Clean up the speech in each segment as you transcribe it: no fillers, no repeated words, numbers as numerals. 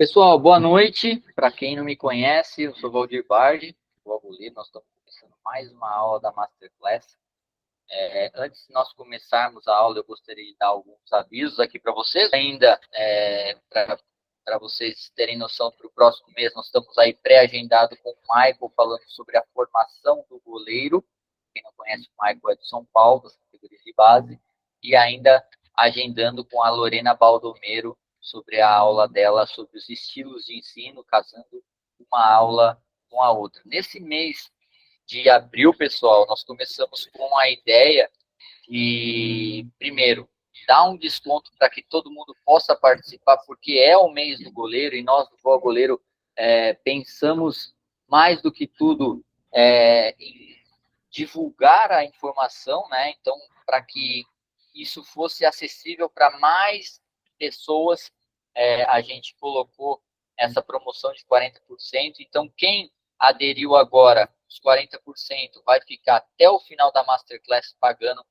Pessoal, boa noite. Para quem não me conhece, eu sou Valdir Bardi, logo ali, nós estamos começando mais uma aula da Masterclass. Antes de nós começarmos a aula, eu gostaria de dar alguns avisos aqui para vocês. Ainda, para vocês terem noção, para o próximo mês, nós estamos aí pré-agendado com o Michael, falando sobre a formação do goleiro. Quem não conhece o Michael é de São Paulo, das categorias de base. E ainda agendando com a Lorena Baldomero, sobre a aula dela, sobre os estilos de ensino, casando uma aula com a outra. Nesse mês de abril, pessoal, nós começamos com a ideia de, primeiro, dar um desconto para que todo mundo possa participar, porque é o mês do goleiro, e nós, do Voa Goleiro, pensamos mais do que tudo em divulgar a informação, né? Então, para que isso fosse acessível para mais pessoas, a gente colocou essa promoção de 40%. Então, quem aderiu agora, os 40%, vai ficar até o final da Masterclass pagando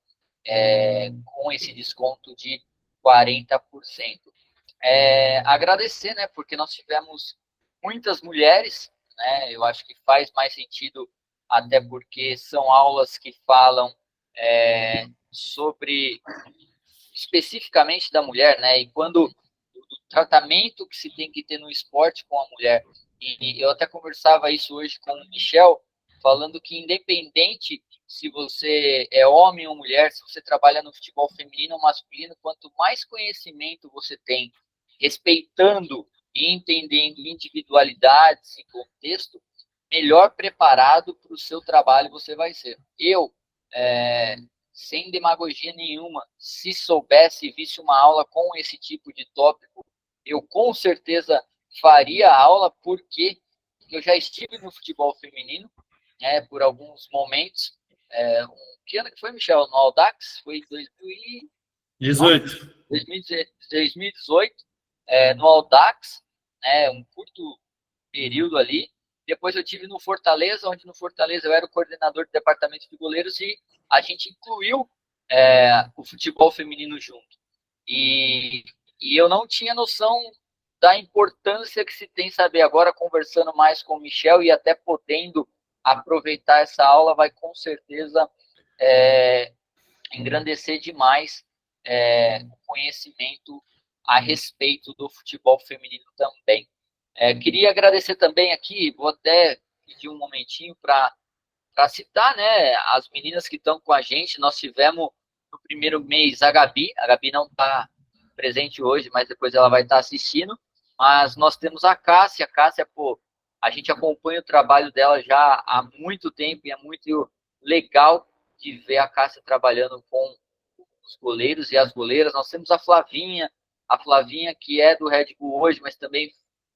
com esse desconto de 40%. Agradecer, né? Porque nós tivemos muitas mulheres, né? Eu acho que faz mais sentido, até porque são aulas que falam sobre especificamente da mulher, né? E quando o tratamento que se tem que ter no esporte com a mulher. E eu até conversava isso hoje com o Michel, falando que independente se você é homem ou mulher, se você trabalha no futebol feminino ou masculino, quanto mais conhecimento você tem, respeitando e entendendo individualidades e contexto, melhor preparado para o seu trabalho você vai ser. Eu, sem demagogia nenhuma, se soubesse e visse uma aula com esse tipo de tópico, eu com certeza faria a aula, porque eu já estive no futebol feminino, por alguns momentos. Que ano que foi, Michel? No Audax? Foi 2018, no Audax, um curto período ali. Depois eu tive no Fortaleza, onde no Fortaleza eu era o coordenador do departamento de goleiros e a gente incluiu o futebol feminino junto. E eu não tinha noção da importância que se tem, saber agora, conversando mais com o Michel e até podendo aproveitar essa aula, vai com certeza engrandecer demais o conhecimento a respeito do futebol feminino também. Queria agradecer também aqui, vou até pedir um momentinho para citar, né, as meninas que estão com a gente. Nós tivemos no primeiro mês a Gabi não está presente hoje, mas depois ela vai estar assistindo. Mas nós temos a Cássia, pô, a gente acompanha o trabalho dela já há muito tempo e é muito legal de ver a Cássia trabalhando com os goleiros e as goleiras. Nós temos a Flavinha que é do Red Bull hoje, mas também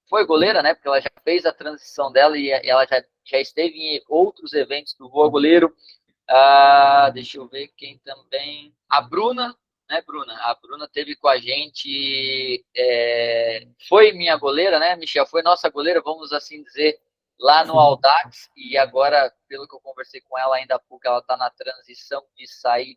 foi goleira, né? Porque ela já fez a transição dela e ela já esteve em outros eventos do Voa Goleiro. Deixa eu ver quem também. A Bruna, né, Bruna? A Bruna teve com a gente, foi minha goleira, né, Michel? Foi nossa goleira, vamos assim dizer, lá no Audax. E agora, pelo que eu conversei com ela ainda há pouco, ela está na transição de sair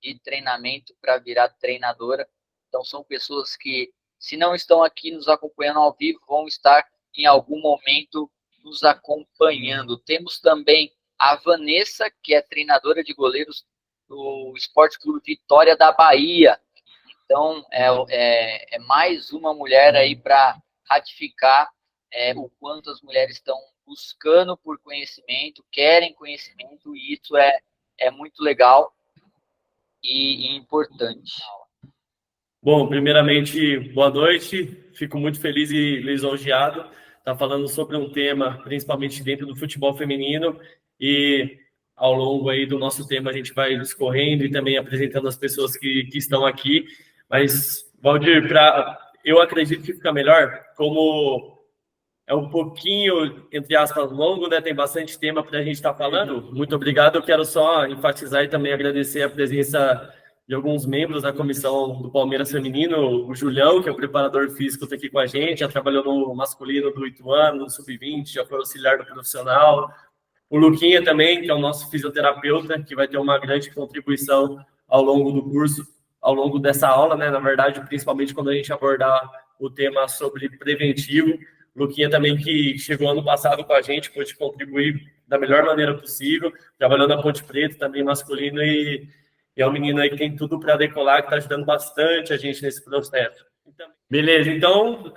de treinamento para virar treinadora. Então, são pessoas que, se não estão aqui nos acompanhando ao vivo, vão estar em algum momento nos acompanhando. Temos também a Vanessa, que é treinadora de goleiros do Esporte Clube Vitória da Bahia. Então, é mais uma mulher aí para ratificar o quanto as mulheres estão buscando por conhecimento, querem conhecimento, e isso é muito legal e importante. Bom, primeiramente, boa noite. Fico muito feliz e lisonjeado estar falando sobre um tema, principalmente dentro do futebol feminino, e ao longo aí do nosso tema a gente vai discorrendo e também apresentando as pessoas que estão aqui. Mas, Valdir, eu acredito que fica melhor, como é um pouquinho, entre aspas, longo, né? Tem bastante tema para a gente estar falando. Muito obrigado. Eu quero só enfatizar e também agradecer a presença de alguns membros da comissão do Palmeiras Feminino. O Julião, que é o preparador físico, está aqui com a gente, já trabalhou no masculino do Ituano, no Sub-20, já foi auxiliar do profissional. O Luquinha também, que é o nosso fisioterapeuta, que vai ter uma grande contribuição ao longo do curso, ao longo dessa aula, né? Na verdade, principalmente quando a gente abordar o tema sobre preventivo. Luquinha também, que chegou ano passado com a gente, pôde contribuir da melhor maneira possível, trabalhando na Ponte Preta, também masculino, e é um menino aí que tem tudo para decolar, que está ajudando bastante a gente nesse processo. Beleza, então,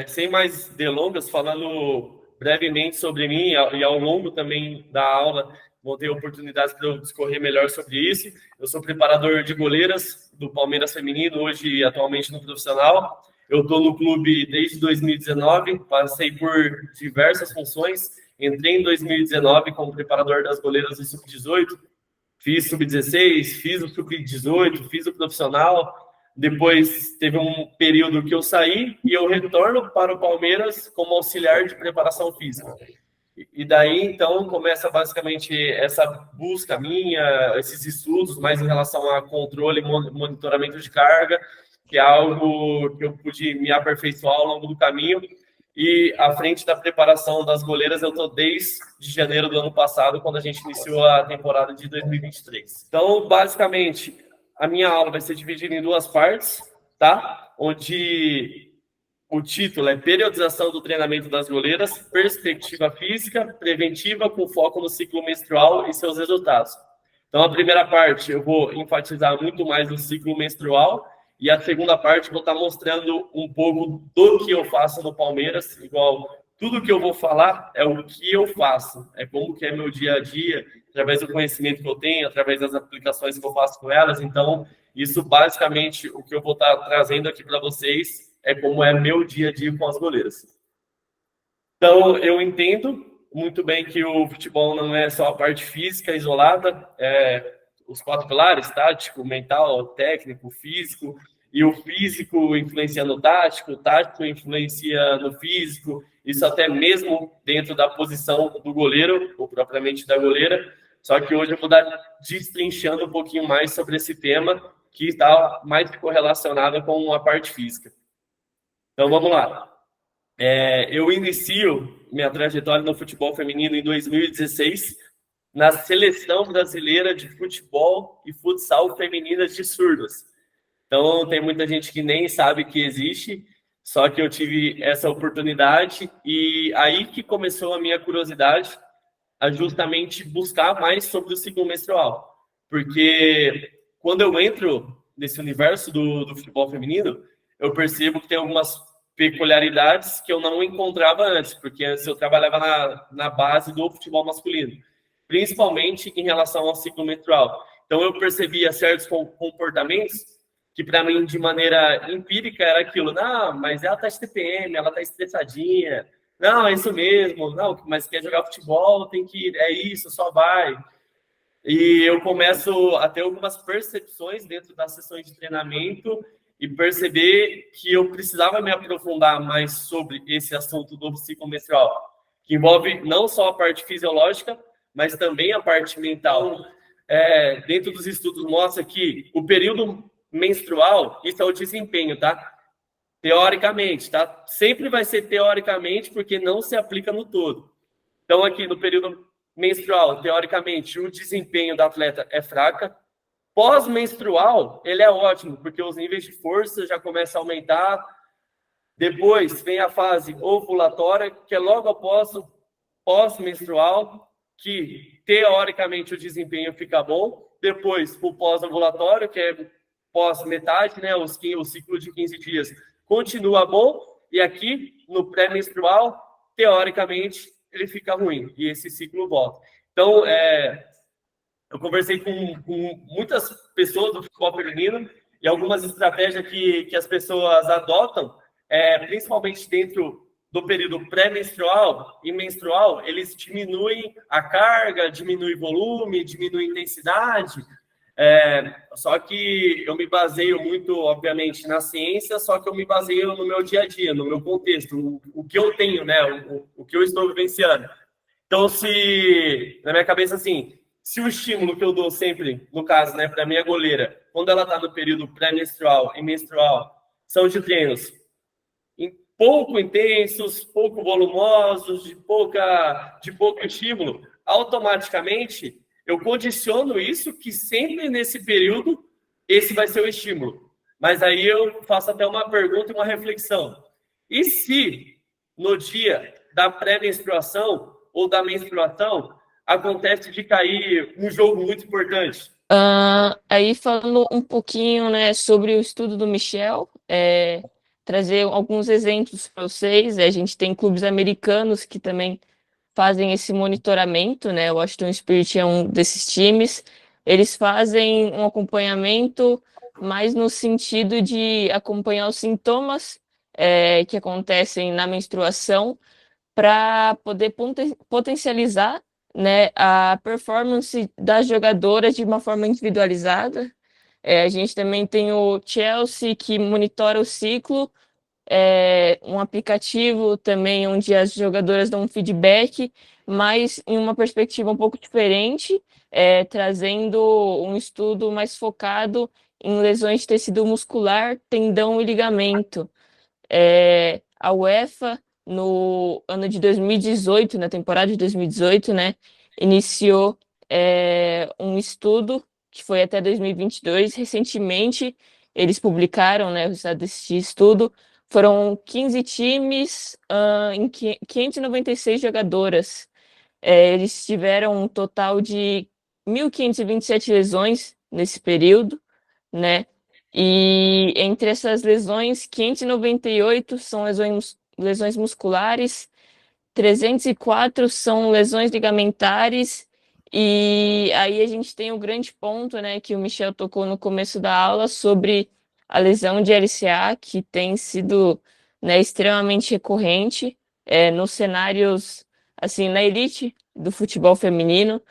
sem mais delongas, falando brevemente sobre mim, e ao longo também da aula, vou ter oportunidades para eu discorrer melhor sobre isso. Eu sou preparador de goleiras do Palmeiras Feminino, hoje atualmente no profissional. Eu estou no clube desde 2019, passei por diversas funções. Entrei em 2019 como preparador das goleiras do Sub-18, fiz Sub-16, fiz o Sub-18, fiz o profissional. Depois teve um período que eu saí e eu retorno para o Palmeiras como auxiliar de preparação física. E daí, então, começa basicamente essa busca minha, esses estudos mais em relação a controle e monitoramento de carga, que é algo que eu pude me aperfeiçoar ao longo do caminho. E à frente da preparação das goleiras, eu estou desde janeiro do ano passado, quando a gente iniciou a temporada de 2023. Então, basicamente, a minha aula vai ser dividida em duas partes, tá? Onde o título é Periodização do Treinamento das Goleiras, Perspectiva Física, Preventiva, com foco no ciclo menstrual e seus resultados. Então, a primeira parte eu vou enfatizar muito mais no ciclo menstrual, e a segunda parte eu vou estar mostrando um pouco do que eu faço no Palmeiras, igual tudo que eu vou falar é o que eu faço, é como que é meu dia a dia, através do conhecimento que eu tenho, através das aplicações que eu faço com elas. Então, isso basicamente o que eu vou estar trazendo aqui para vocês é como é meu dia a dia com as goleiras. Então, eu entendo muito bem que o futebol não é só a parte física isolada, os 4 pilares, tático, mental, técnico, físico, e o físico influencia no tático, o tático influencia no físico, isso até mesmo dentro da posição do goleiro, ou propriamente da goleira. Só que hoje eu vou dar destrinchando um pouquinho mais sobre esse tema, que está mais correlacionado com a parte física. Então, vamos lá. Eu inicio minha trajetória no futebol feminino em 2016, na Seleção Brasileira de Futebol e Futsal Femininas de Surdos. Então, tem muita gente que nem sabe que existe, só que eu tive essa oportunidade, e aí que começou a minha curiosidade a justamente buscar mais sobre o ciclo menstrual. Porque quando eu entro nesse universo do futebol feminino, eu percebo que tem algumas peculiaridades que eu não encontrava antes, porque antes eu trabalhava na base do futebol masculino, principalmente em relação ao ciclo menstrual. Então eu percebia certos comportamentos que para mim, de maneira empírica, era aquilo: não, mas ela está TPM, ela está estressadinha, não, é isso mesmo, não, mas quer jogar futebol, tem que, é isso, só vai. E eu começo a ter algumas percepções dentro das sessões de treinamento e perceber que eu precisava me aprofundar mais sobre esse assunto do ciclo menstrual, que envolve não só a parte fisiológica, mas também a parte mental. Dentro dos estudos mostra que o período menstrual, isso é o desempenho, tá? Teoricamente, tá? Sempre vai ser teoricamente, porque não se aplica no todo. Então, aqui no período menstrual, teoricamente, o desempenho da atleta é fraca. Pós-menstrual, ele é ótimo, porque os níveis de força já começam a aumentar. Depois vem a fase ovulatória, que é logo após o pós-menstrual, que teoricamente o desempenho fica bom. Depois o pós-ovulatório, que é pós-metade, né, o ciclo de 15 dias, continua bom. E aqui, no pré-menstrual, teoricamente, ele fica ruim. E esse ciclo volta. Então, eu conversei com muitas pessoas do futebol feminino, e algumas estratégias que as pessoas adotam, principalmente dentro do período pré-menstrual e menstrual, eles diminuem a carga, diminuem o volume, diminuem a intensidade. Só que eu me baseio muito, obviamente, na ciência, só que eu me baseio no meu dia a dia, no meu contexto, o que eu tenho, né, o que eu estou vivenciando. Então, na minha cabeça, assim, se o estímulo que eu dou sempre, no caso, né, para minha goleira, quando ela está no período pré-menstrual e menstrual, são de treinos pouco intensos, pouco volumosos, de pouco estímulo, automaticamente eu condiciono isso, que sempre nesse período esse vai ser o estímulo. Mas aí eu faço até uma pergunta e uma reflexão. E se no dia da pré-menstruação ou da menstruação acontece de cair um jogo muito importante? Aí falando um pouquinho, né, sobre o estudo do Michel, trazer alguns exemplos para vocês. A gente tem clubes americanos que também fazem esse monitoramento, né? O Washington Spirit é um desses times. Eles fazem um acompanhamento mais no sentido de acompanhar os sintomas que acontecem na menstruação para poder potencializar, né, a performance das jogadoras de uma forma individualizada. A gente também tem o Chelsea, que monitora o ciclo, um aplicativo também onde as jogadoras dão um feedback, mas em uma perspectiva um pouco diferente, trazendo um estudo mais focado em lesões de tecido muscular, tendão e ligamento. A UEFA, no ano de 2018, na temporada de 2018, né, iniciou um estudo que foi até 2022. Recentemente, eles publicaram, né, o resultado desse estudo. Foram 15 times, em 596 jogadoras. Eles tiveram um total de 1.527 lesões nesse período, né? E entre essas lesões, 598 são lesões musculares, 304 são lesões ligamentares, e aí a gente tem o grande ponto, né, que o Michel tocou no começo da aula sobre a lesão de LCA, que tem sido, né, extremamente recorrente nos cenários, assim, na elite do futebol feminino.